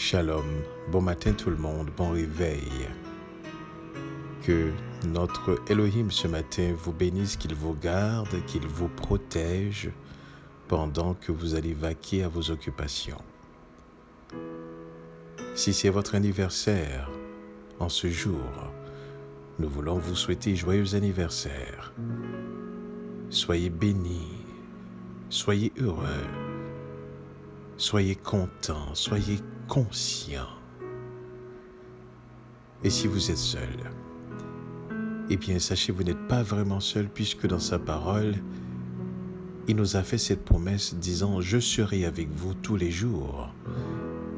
Shalom, bon matin tout le monde, bon réveil. Que notre Elohim ce matin vous bénisse, qu'il vous garde, qu'il vous protège pendant que vous allez vaquer à vos occupations. Si c'est votre anniversaire en ce jour, nous voulons vous souhaiter joyeux anniversaire. Soyez bénis, soyez heureux, soyez contents, soyez conscients. Et si vous êtes seul, eh bien sachez vous n'êtes pas vraiment seul, puisque dans sa parole, il nous a fait cette promesse disant « Je serai avec vous tous les jours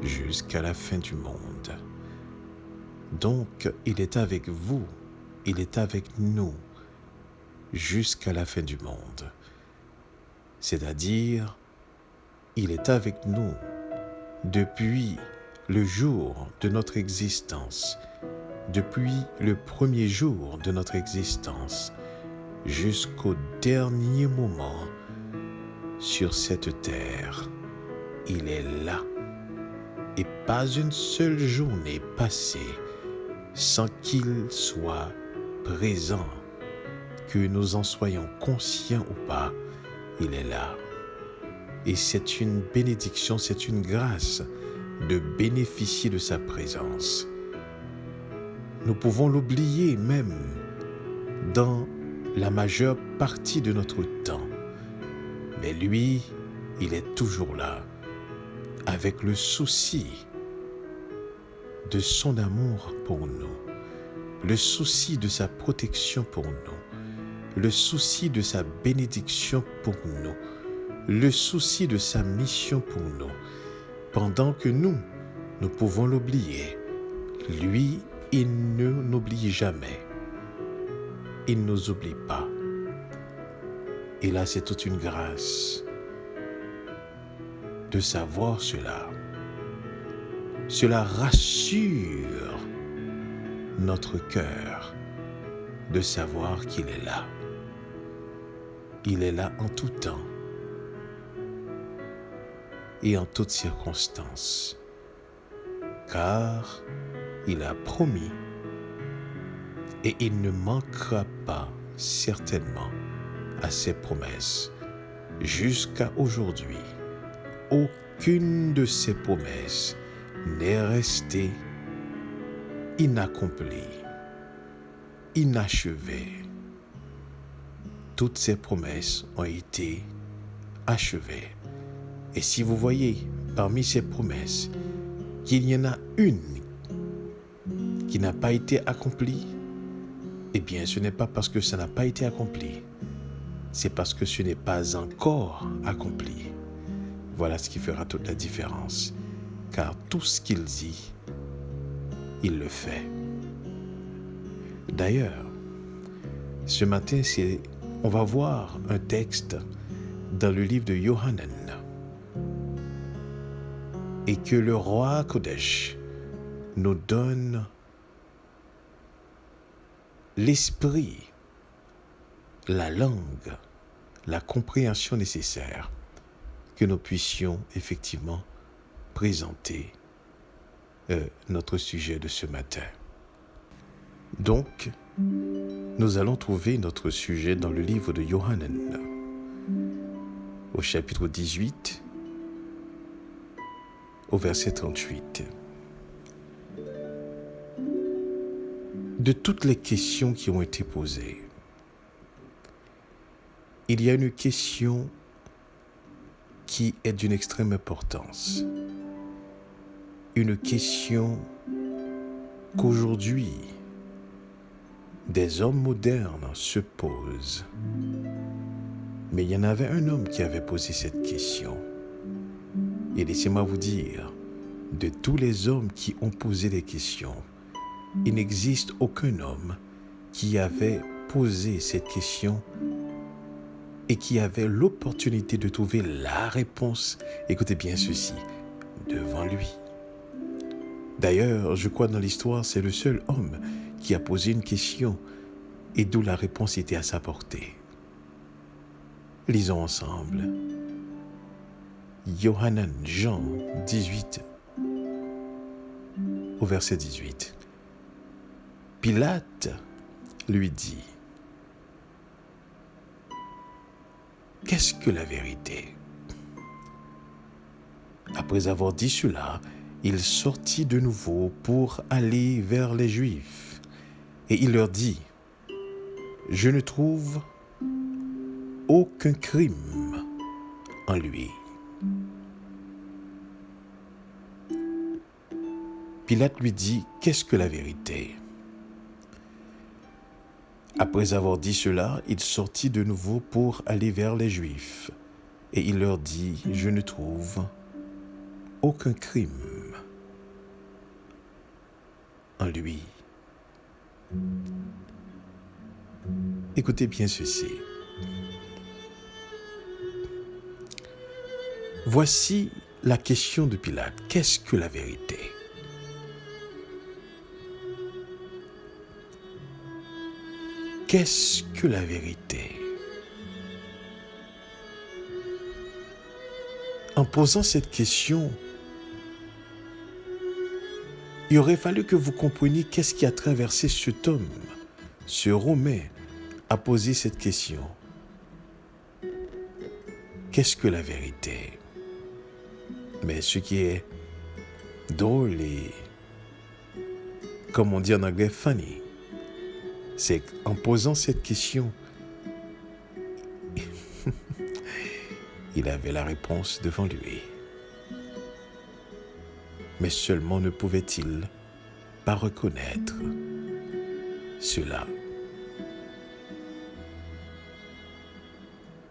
jusqu'à la fin du monde ». Donc, il est avec vous, il est avec nous jusqu'à la fin du monde. C'est-à-dire, il est avec nous depuis le jour de notre existence, depuis le premier jour de notre existence, jusqu'au dernier moment sur cette terre. Il est là. Et pas une seule journée passée sans qu'il soit présent, que nous en soyons conscients ou pas, il est là. Et c'est une bénédiction, c'est une grâce de bénéficier de sa présence. Nous pouvons l'oublier même dans la majeure partie de notre temps. Mais lui, il est toujours là, avec le souci de son amour pour nous, le souci de sa protection pour nous, le souci de sa bénédiction pour nous, le souci de sa mission pour nous. Pendant que nous pouvons l'oublier, lui, il ne nous oublie jamais. Il ne nous oublie pas. Et là, c'est toute une grâce de savoir cela. Cela rassure notre cœur de savoir qu'il est là. Il est là en tout temps et en toutes circonstances, car il a promis et il ne manquera pas certainement à ses promesses. Jusqu'à aujourd'hui, aucune de ses promesses n'est restée inaccomplie, inachevée. Toutes ses promesses ont été achevées. Et si vous voyez parmi ces promesses qu'il y en a une qui n'a pas été accomplie, eh bien ce n'est pas parce que ça n'a pas été accompli, c'est parce que ce n'est pas encore accompli. Voilà ce qui fera toute la différence. Car tout ce qu'il dit, il le fait. D'ailleurs, ce matin, on va voir un texte dans le livre de Yohanan, et que le roi Kodesh nous donne l'esprit, la langue, la compréhension nécessaire que nous puissions effectivement présenter notre sujet de ce matin. Donc, nous allons trouver notre sujet dans le livre de Yohanan, au chapitre 18, au verset 38. De toutes les questions qui ont été posées, il y a une question qui est d'une extrême importance. Une question qu'aujourd'hui, des hommes modernes se posent. Mais il y en avait un homme qui avait posé cette question. Et laissez-moi vous dire, de tous les hommes qui ont posé des questions, il n'existe aucun homme qui avait posé cette question et qui avait l'opportunité de trouver la réponse, écoutez bien ceci, devant lui. D'ailleurs, je crois dans l'histoire, c'est le seul homme qui a posé une question et d'où la réponse était à sa portée. Lisons ensemble. Yohanan, Jean 18, au verset 18. Pilate lui dit, « Qu'est-ce que la vérité ?» Après avoir dit cela, il sortit de nouveau pour aller vers les Juifs. Et il leur dit, « Je ne trouve aucun crime en lui. » Pilate lui dit, « Qu'est-ce que la vérité ?» Après avoir dit cela, il sortit de nouveau pour aller vers les Juifs. Et il leur dit, « Je ne trouve aucun crime en lui. » Écoutez bien ceci. Voici la question de Pilate. Qu'est-ce que la vérité? Qu'est-ce que la vérité? En posant cette question, il aurait fallu que vous compreniez qu'est-ce qui a traversé cet homme, ce Romain, à poser cette question. Qu'est-ce que la vérité? Mais ce qui est drôle et, comme on dit en anglais, funny, c'est qu'en posant cette question, il avait la réponse devant lui. Mais seulement ne pouvait-il pas reconnaître cela.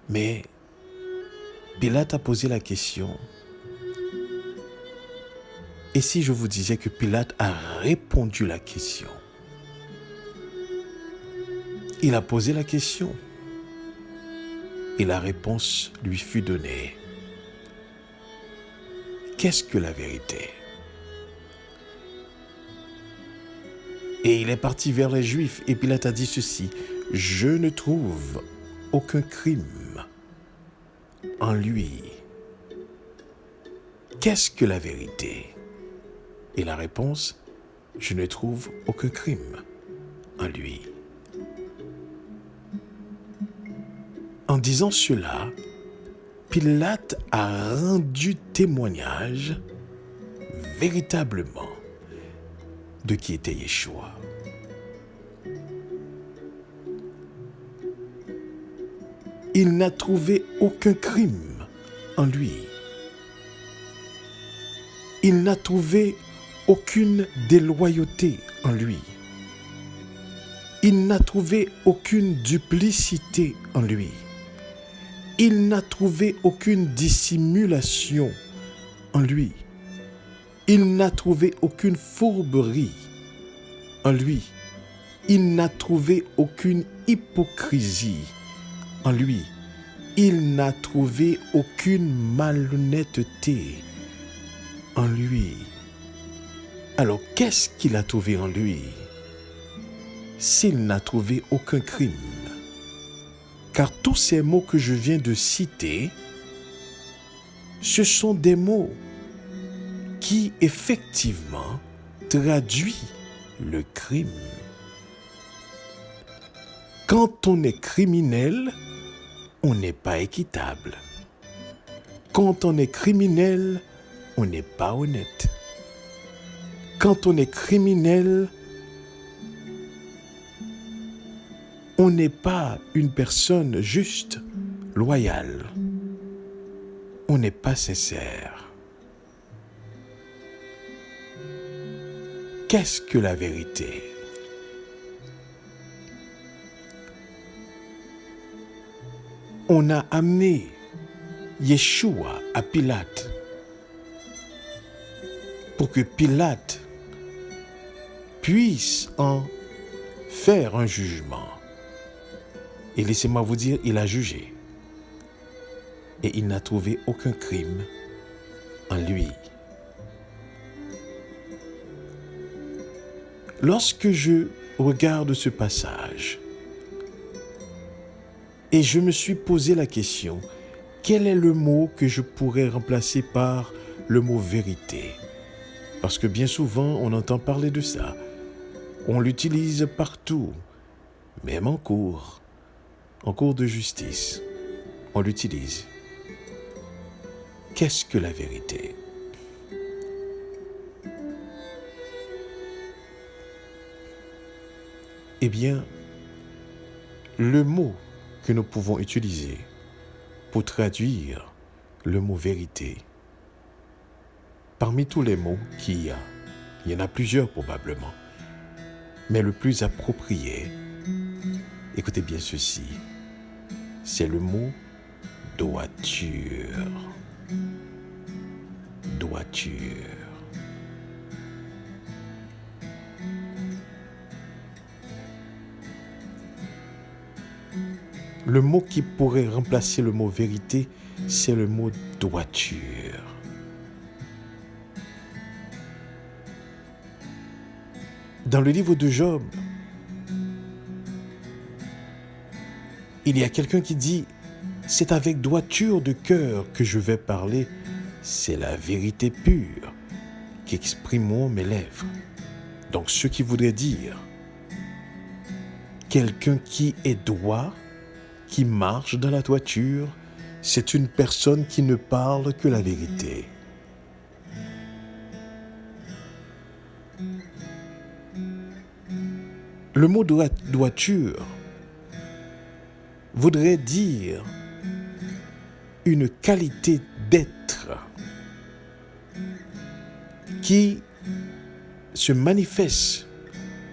Mais Pilate a posé la question. Et si je vous disais que Pilate a répondu la question? Il a posé la question et la réponse lui fut donnée. Qu'est-ce que la vérité? Et il est parti vers les Juifs et Pilate a dit ceci, « Je ne trouve aucun crime en lui. » Qu'est-ce que la vérité? Et la réponse, « Je ne trouve aucun crime en lui. » En disant cela, Pilate a rendu témoignage véritablement de qui était Yeshua. Il n'a trouvé aucun crime en lui. Il n'a trouvé aucune déloyauté en lui. Il n'a trouvé aucune duplicité en lui. Il n'a trouvé aucune dissimulation en lui. Il n'a trouvé aucune fourberie en lui. Il n'a trouvé aucune hypocrisie en lui. Il n'a trouvé aucune malhonnêteté en lui. Alors, qu'est-ce qu'il a trouvé en lui s'il n'a trouvé aucun crime? Car tous ces mots que je viens de citer, ce sont des mots qui effectivement traduisent le crime. Quand on est criminel, on n'est pas équitable. Quand on est criminel, on n'est pas honnête. Quand on est criminel, on n'est pas une personne juste, loyale. On n'est pas sincère. Qu'est-ce que la vérité? On a amené Yeshua à Pilate pour que Pilate puisse en faire un jugement. Et laissez-moi vous dire, il a jugé. Et il n'a trouvé aucun crime en lui. Lorsque je regarde ce passage, et je me suis posé la question, quel est le mot que je pourrais remplacer par le mot vérité? Parce que bien souvent, on entend parler de ça. On l'utilise partout, même en cours de justice. On l'utilise. Qu'est-ce que la vérité? Eh bien, le mot que nous pouvons utiliser pour traduire le mot vérité, parmi tous les mots qu'il y a, il y en a plusieurs probablement, mais le plus approprié, écoutez bien ceci, c'est le mot droiture. Droiture. Le mot qui pourrait remplacer le mot vérité, c'est le mot droiture. Dans le livre de Job, il y a quelqu'un qui dit « C'est avec droiture de cœur que je vais parler, c'est la vérité pure qu'exprimeront mes lèvres. » Donc ce qui voudrait dire quelqu'un qui est droit, qui marche dans la droiture, c'est une personne qui ne parle que la vérité. Le mot droiture voudrait dire une qualité d'être qui se manifeste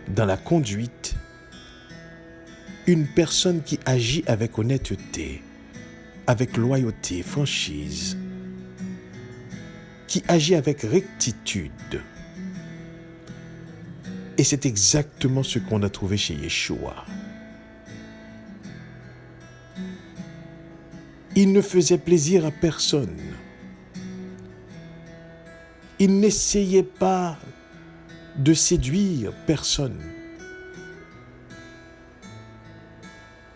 dans la conduite, une personne qui agit avec honnêteté, avec loyauté, franchise, qui agit avec rectitude. Et c'est exactement ce qu'on a trouvé chez Yeshua. Il ne faisait plaisir à personne. Il n'essayait pas de séduire personne.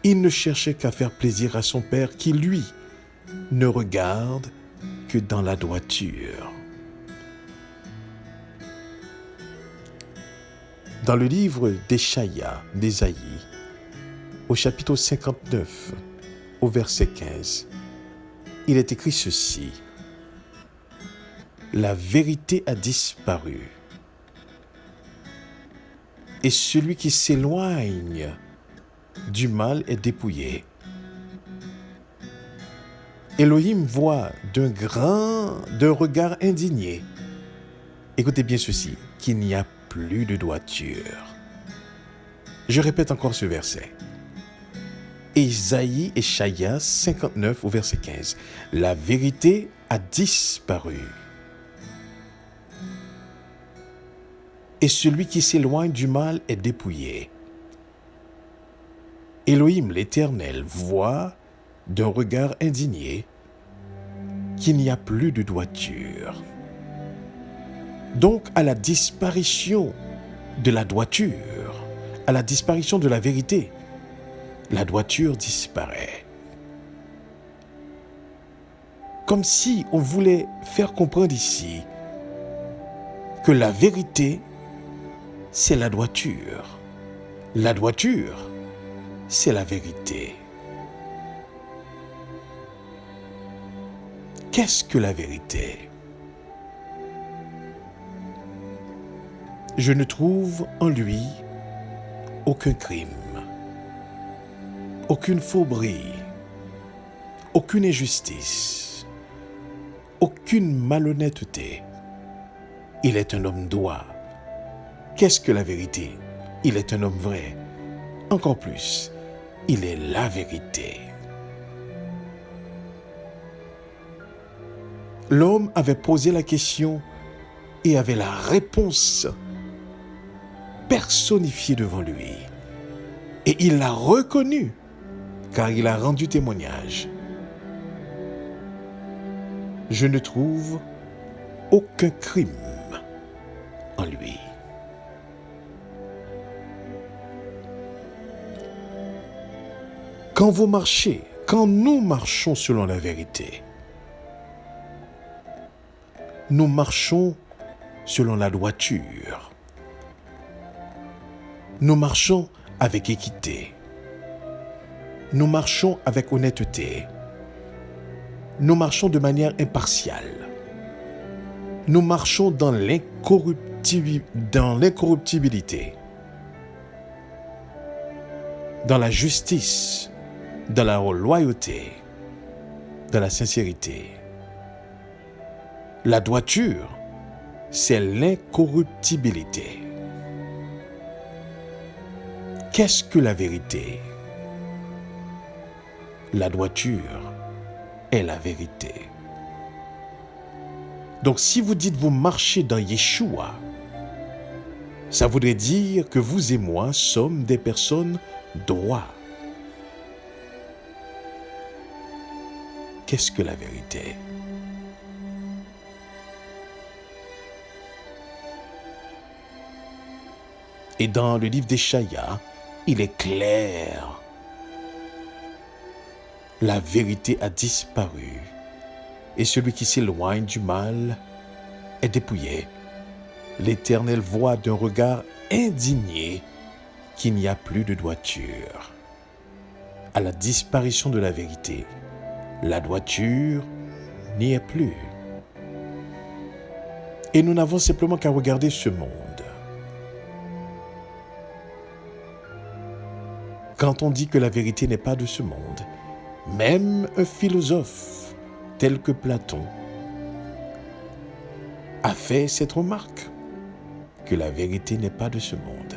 Il ne cherchait qu'à faire plaisir à son Père qui, lui, ne regarde que dans la droiture. Dans le livre d'Ésaïe, au chapitre 59, au verset 15, il est écrit ceci. La vérité a disparu, et celui qui s'éloigne du mal est dépouillé. Elohim voit d'un regard indigné, écoutez bien ceci, qu'il n'y a plus de droiture. Je répète encore ce verset. Ésaïe 59 au verset 15. La vérité a disparu. Et celui qui s'éloigne du mal est dépouillé. Elohim l'Éternel voit d'un regard indigné qu'il n'y a plus de droiture. Donc, à la disparition de la droiture, à la disparition de la vérité, la droiture disparaît. Comme si on voulait faire comprendre ici que la vérité, c'est la droiture. La droiture, c'est la vérité. Qu'est-ce que la vérité? Je ne trouve en lui aucun crime, aucune fourberie, aucune injustice, aucune malhonnêteté. Il est un homme droit. Qu'est-ce que la vérité? Il est un homme vrai. Encore plus, il est la vérité. L'homme avait posé la question et avait la réponse personnifiée devant lui. Et il l'a reconnu, car il a rendu témoignage. Je ne trouve aucun crime en lui. Quand vous marchez, quand nous marchons selon la vérité, nous marchons selon la droiture. Nous marchons avec équité. Nous marchons avec honnêteté. Nous marchons de manière impartiale. Nous marchons dans l'incorruptibilité, dans la justice, dans la loyauté, dans la sincérité. La droiture, c'est l'incorruptibilité. Qu'est-ce que la vérité? La droiture est la vérité. Donc si vous dites vous marchez dans Yeshua, ça voudrait dire que vous et moi sommes des personnes droites. Qu'est-ce que la vérité? Et dans le livre d'Échaïa, il est clair. La vérité a disparu. Et celui qui s'éloigne du mal est dépouillé. L'Éternel voit d'un regard indigné qu'il n'y a plus de droiture. À la disparition de la vérité, la droiture n'y est plus. Et nous n'avons simplement qu'à regarder ce monde. Quand on dit que la vérité n'est pas de ce monde, même un philosophe tel que Platon a fait cette remarque, que la vérité n'est pas de ce monde.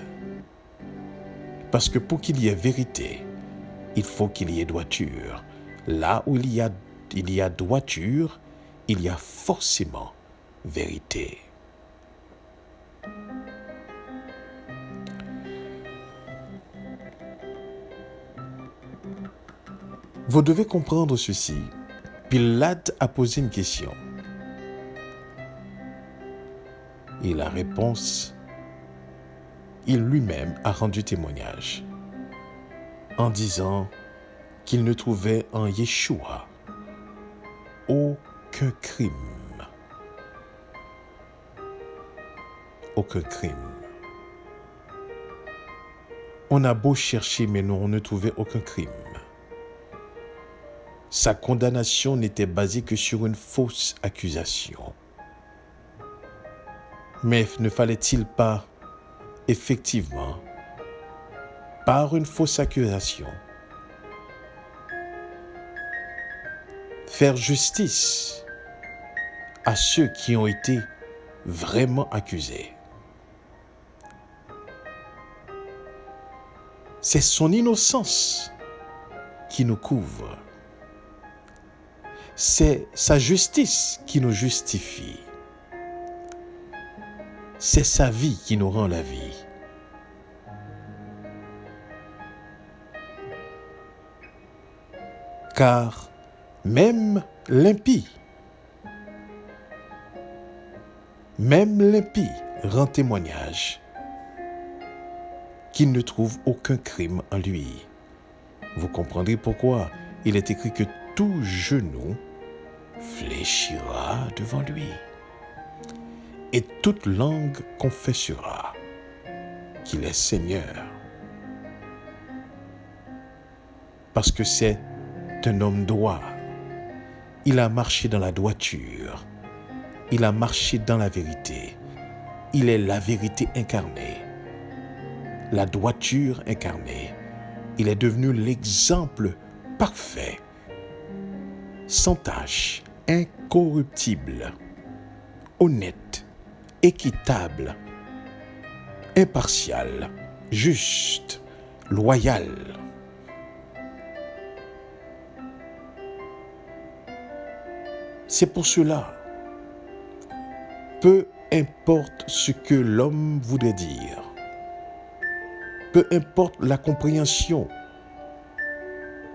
Parce que pour qu'il y ait vérité, il faut qu'il y ait droiture. Là où il y a droiture, il y a forcément vérité. Vous devez comprendre ceci. Pilate a posé une question. Et la réponse, il lui-même a rendu témoignage en disant qu'il ne trouvait en Yeshua aucun crime. Aucun crime. On a beau chercher, mais non, on ne trouvait aucun crime. Sa condamnation n'était basée que sur une fausse accusation. Mais ne fallait-il pas, effectivement, par une fausse accusation, faire justice à ceux qui ont été vraiment accusés? C'est son innocence qui nous couvre. C'est sa justice qui nous justifie. C'est sa vie qui nous rend la vie. Car même l'impie rend témoignage qu'il ne trouve aucun crime en lui. Vous comprendrez pourquoi il est écrit que tout genou fléchira devant lui et toute langue confessera qu'il est Seigneur. Parce que c'est un homme droit. Il a marché dans la droiture. Il a marché dans la vérité. Il est la vérité incarnée. La droiture incarnée. Il est devenu l'exemple parfait, sans tache, incorruptible, honnête, équitable, impartial, juste, loyal. C'est pour cela, peu importe ce que l'homme voudrait dire, peu importe la compréhension,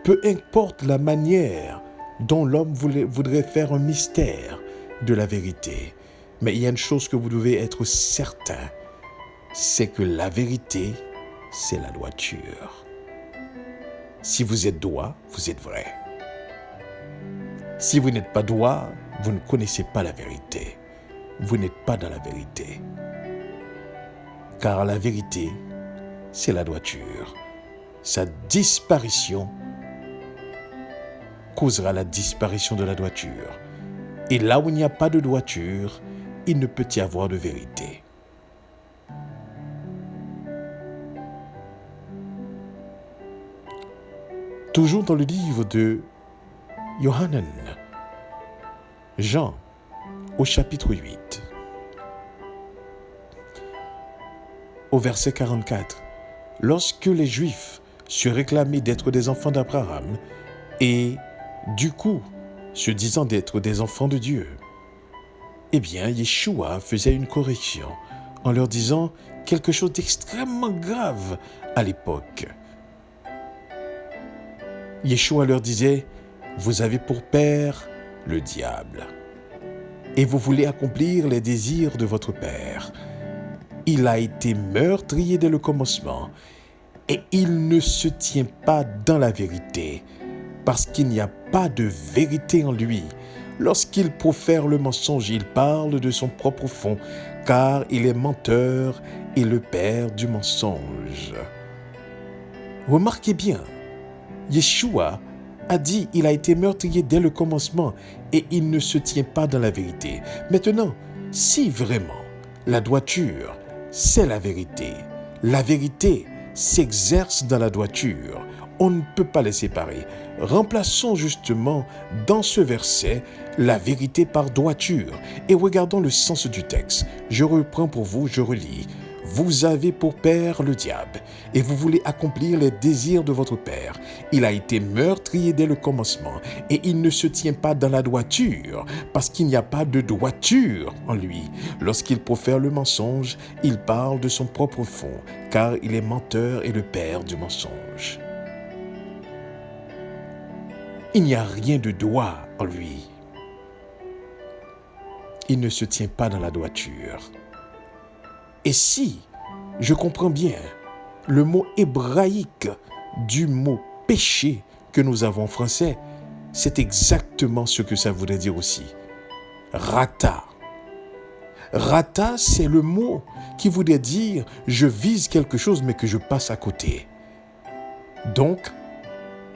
peu importe la manière dont l'homme voudrait faire un mystère de la vérité, mais il y a une chose que vous devez être certain, c'est que la vérité, c'est la droiture. Si vous êtes droit, vous êtes vrai. Si vous n'êtes pas droit, vous ne connaissez pas la vérité. vous n'êtes pas dans la vérité. Car la vérité, c'est la droiture. Sa disparition causera la disparition de la droiture. Et là où il n'y a pas de droiture, il ne peut y avoir de vérité. Toujours dans le livre de Yohanan, Jean, au chapitre 8, au verset 44, lorsque les Juifs se réclamaient d'être des enfants d'Abraham et du coup se disant d'être des enfants de Dieu, eh bien, Yeshua faisait une correction en leur disant quelque chose d'extrêmement grave à l'époque. Yeshua leur disait, « Vous avez pour père le diable, et vous voulez accomplir les désirs de votre père. Il a été meurtrier dès le commencement, et il ne se tient pas dans la vérité, parce qu'il n'y a pas de vérité en lui. Lorsqu'il profère le mensonge, il parle de son propre fond, car il est menteur et le père du mensonge. » Remarquez bien, Yeshua a dit il a été meurtrier dès le commencement et il ne se tient pas dans la vérité. Maintenant, si vraiment la droiture, c'est la vérité s'exerce dans la droiture, on ne peut pas les séparer. Remplaçons justement dans ce verset la vérité par droiture et regardons le sens du texte. Je reprends pour vous, je relis. Vous avez pour père le diable, et vous voulez accomplir les désirs de votre père. Il a été meurtrier dès le commencement, et il ne se tient pas dans la droiture, parce qu'il n'y a pas de droiture en lui. Lorsqu'il profère le mensonge, il parle de son propre fond, car il est menteur et le père du mensonge. Il n'y a rien de droit en lui. Il ne se tient pas dans la droiture. Et si je comprends bien le mot hébraïque du mot péché que nous avons en français, c'est exactement ce que ça voudrait dire aussi. Rata. Rata, c'est le mot qui voudrait dire je vise quelque chose mais que je passe à côté. Donc,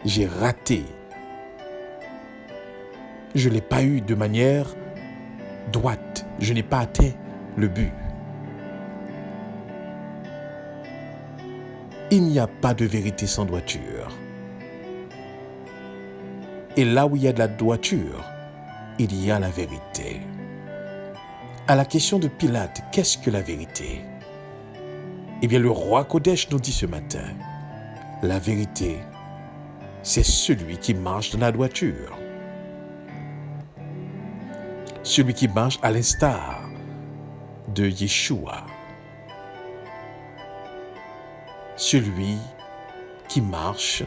j'ai raté. Je ne l'ai pas eu de manière droite. Je n'ai pas atteint le but. Il n'y a pas de vérité sans droiture. Et là où il y a de la droiture, il y a la vérité. À la question de Pilate, qu'est-ce que la vérité? Eh bien, le roi Kodesh nous dit ce matin, la vérité, c'est celui qui marche dans la droiture. Celui qui marche à l'instar de Yeshua. Celui qui marche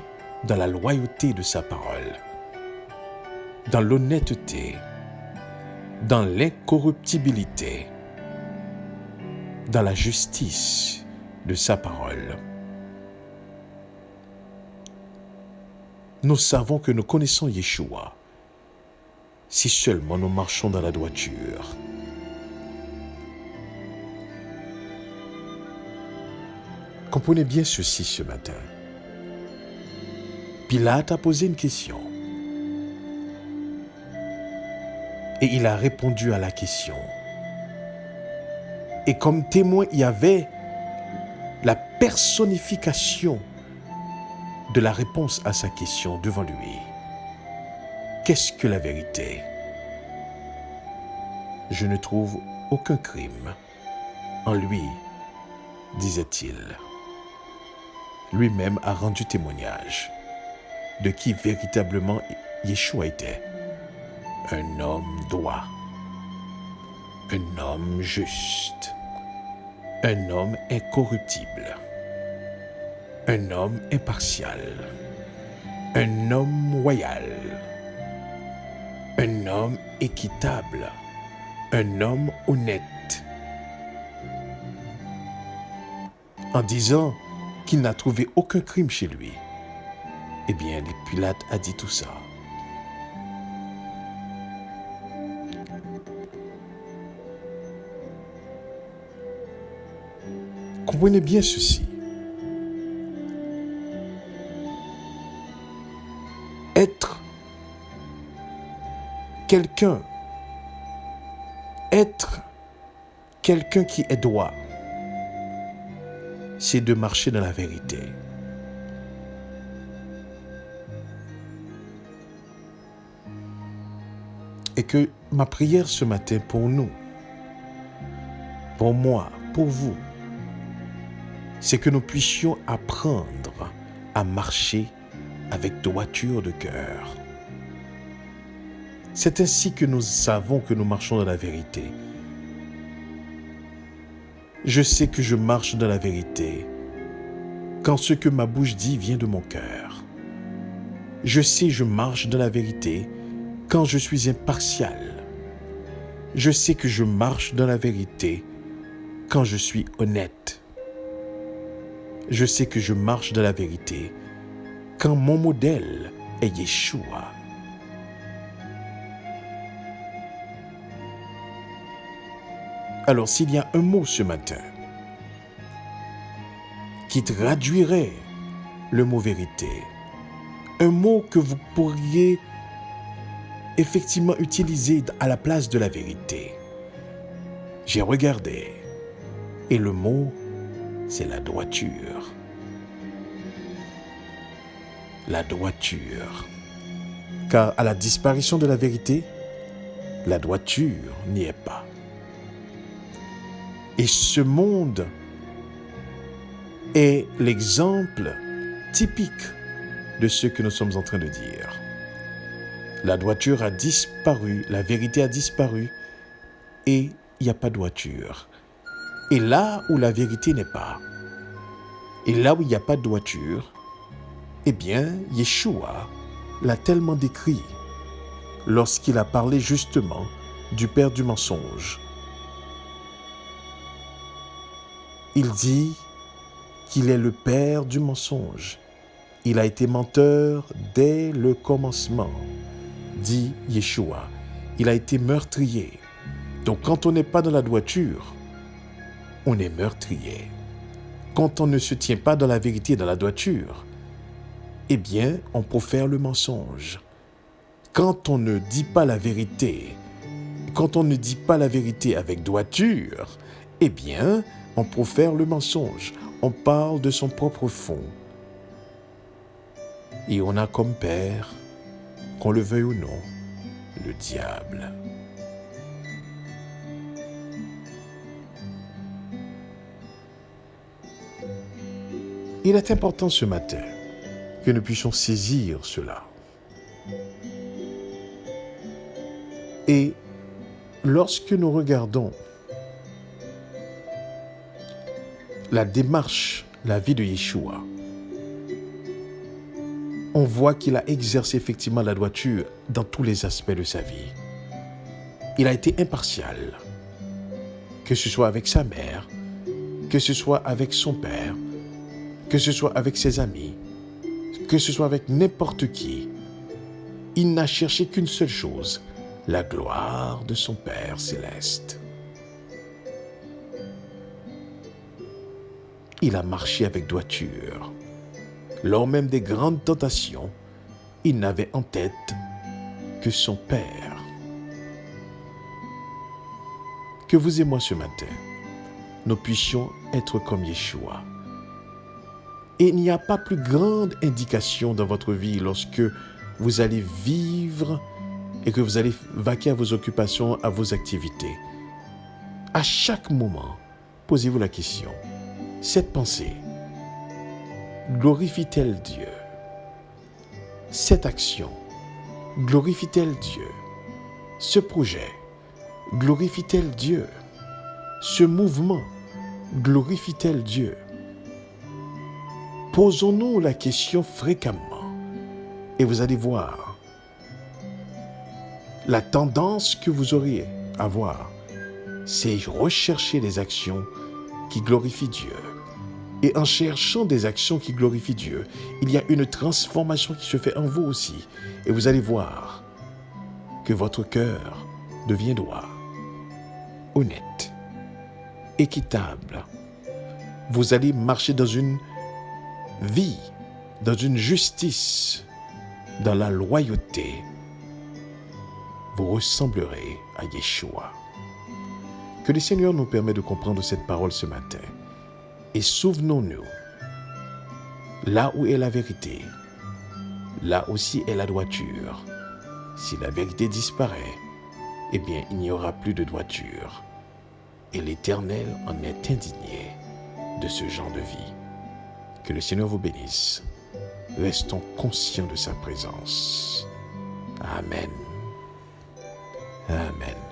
dans la loyauté de sa parole, dans l'honnêteté, dans l'incorruptibilité, dans la justice de sa parole. Nous savons que nous connaissons Yeshua si seulement nous marchons dans la droiture. Comprenez bien ceci ce matin. Pilate a posé une question. Et il a répondu à la question. Et comme témoin, il y avait la personnification de la réponse à sa question devant lui. Qu'est-ce que la vérité? Je ne trouve aucun crime en lui, disait-il. Lui-même a rendu témoignage de qui véritablement Yeshua était. Un homme droit, un homme juste, un homme incorruptible, un homme impartial, un homme loyal, un homme équitable, un homme honnête. En disant qu'il n'a trouvé aucun crime chez lui, eh bien, Pilate a dit tout ça. Comprenez bien ceci. Être quelqu'un qui est droit, c'est de marcher dans la vérité. Et que ma prière ce matin pour nous, pour moi, pour vous, c'est que nous puissions apprendre à marcher avec droiture de cœur. C'est ainsi que nous savons que nous marchons dans la vérité. Je sais que je marche dans la vérité quand ce que ma bouche dit vient de mon cœur. Je sais, je marche dans la vérité quand je suis impartial. Je sais que je marche dans la vérité quand je suis honnête. Je sais que je marche dans la vérité quand mon modèle est Yeshua. Alors, s'il y a un mot ce matin qui traduirait le mot vérité, un mot que vous pourriez effectivement utiliser à la place de la vérité, j'ai regardé et le mot, c'est la droiture. La droiture. Car à la disparition de la vérité, la droiture n'y est pas. Et ce monde est l'exemple typique de ce que nous sommes en train de dire. La droiture a disparu, la vérité a disparu et il n'y a pas de droiture. Et là où la vérité n'est pas, et là où il n'y a pas de droiture, eh bien, Yeshua l'a tellement décrit lorsqu'il a parlé justement du père du mensonge. Il dit qu'il est le père du mensonge. Il a été menteur dès le commencement, dit Yeshua. Il a été meurtrier. Donc quand on n'est pas dans la droiture, on est meurtrier. Quand on ne se tient pas dans la vérité et dans la droiture, eh bien, on profère le mensonge. Quand on ne dit pas la vérité, quand on ne dit pas la vérité avec droiture, eh bien, on profère le mensonge. On parle de son propre fond. Et on a comme père, qu'on le veuille ou non, le diable. Il est important ce matin que nous puissions saisir cela. Et lorsque nous regardons la démarche, la vie de Yeshua, on voit qu'il a exercé effectivement la droiture dans tous les aspects de sa vie. Il a été impartial, que ce soit avec sa mère, que ce soit avec son père, que ce soit avec ses amis, que ce soit avec n'importe qui. Il n'a cherché qu'une seule chose, la gloire de son Père céleste. Il a marché avec droiture. Lors même des grandes tentations, il n'avait en tête que son Père. Que vous et moi ce matin, nous puissions être comme Yeshua. Et il n'y a pas plus grande indication dans votre vie lorsque vous allez vivre et que vous allez vaquer à vos occupations, à vos activités. À chaque moment, posez-vous la question. Cette pensée, glorifie-t-elle Dieu? Cette action, glorifie-t-elle Dieu? Ce projet, glorifie-t-elle Dieu? Ce mouvement, glorifie-t-elle Dieu? Posons-nous la question fréquemment et vous allez voir la tendance que vous auriez à avoir, c'est rechercher des actions qui glorifient Dieu. Et en cherchant des actions qui glorifient Dieu, il y a une transformation qui se fait en vous aussi. Et vous allez voir que votre cœur devient droit, honnête, équitable, vous allez marcher dans une vie, dans une justice, dans la loyauté. Vous ressemblerez à Yeshua. Que le Seigneur nous permette de comprendre cette parole ce matin. Et souvenons-nous, là où est la vérité, là aussi est la droiture. Si la vérité disparaît, eh bien, il n'y aura plus de droiture. Et l'Éternel en est indigné de ce genre de vie. Que le Seigneur vous bénisse. Restons conscients de sa présence. Amen. Amen.